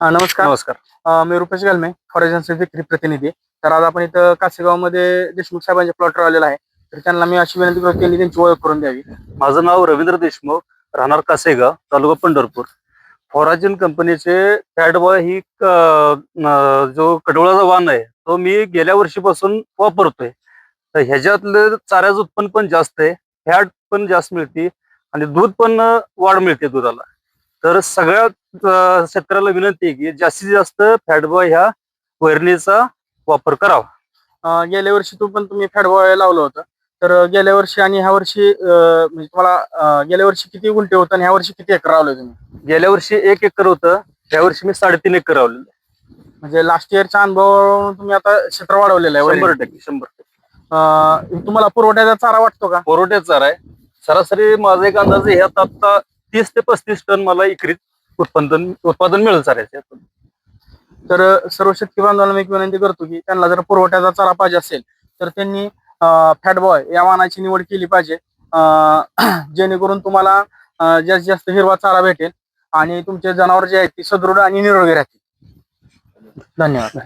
नमस्कार. नमस्कार. मी रुपेश गालमे, फॉरेजन्स विक्री प्रतिनिधी. तर आज आपण इथं कासेगावमध्ये देशमुख साहेबांच्या प्लॉटवर आलेला आहे. तर त्यांना मी अशी विनंती करतो, त्यांनी त्यांची ओळख करून द्यावी. माझं नाव रवींद्र देशमुख, राहणार कासेगाव, तालुका पंढरपूर. फॉराजिन कंपनीचे फॅट बॉय ही जो कडवळाचा वाण आहे तो मी गेल्या वर्षीपासून वापरतोय. तर ह्याच्यातलं चाऱ्याचं उत्पन्न पण जास्त आहे, फॅट पण जास्त मिळते आणि दूध पण वाढ मिळते दुधाला. तर सगळ्यात शेतकऱ्याला विनंती आहे की जास्तीत जास्त फॅट बॉय ह्या वैरणीचा वापर करावा. गेल्या वर्षी तुम्ही फॅटबॉय लावलं होतं. तर गेल्या वर्षी आणि ह्या वर्षी म्हणजे तुम्हाला गेल्या वर्षी किती गुंठे होतं आणि ह्या वर्षी किती एकर लावलं तुम्ही? गेल्या वर्षी 1 एकर होतं, ह्या वर्षी मी 3.5 एकर लावलेलं आहे. म्हणजे लास्ट इयरच्या अनुभवावरून तुम्ही आता क्षेत्र वाढवलेलं आहे. 100%. 100%. तुम्हाला पुरवठ्याचा चारा वाटतो का? पुरवठ्यात चारा आहे. सरासरी माझा एक अंदाजे ह्यात आता 30 ते 35 टन मला एकरी उत्पादन मिळेल चाऱ्याचं यातून. तर सर्व शेतकरी बांधवांना मी एक विनंती करतो की त्यांना जर पुरवठ्याचा चारा पाहिजे असेल तर त्यांनी फॅटबॉय या वाहनाची निवड केली पाहिजे. जेणेकरून तुम्हाला जास्तीत जास्त हिरवा चारा भेटेल आणि तुमचे जनावर जे आहेत ती सदृढ आणि निरोगी राहतील. धन्यवाद.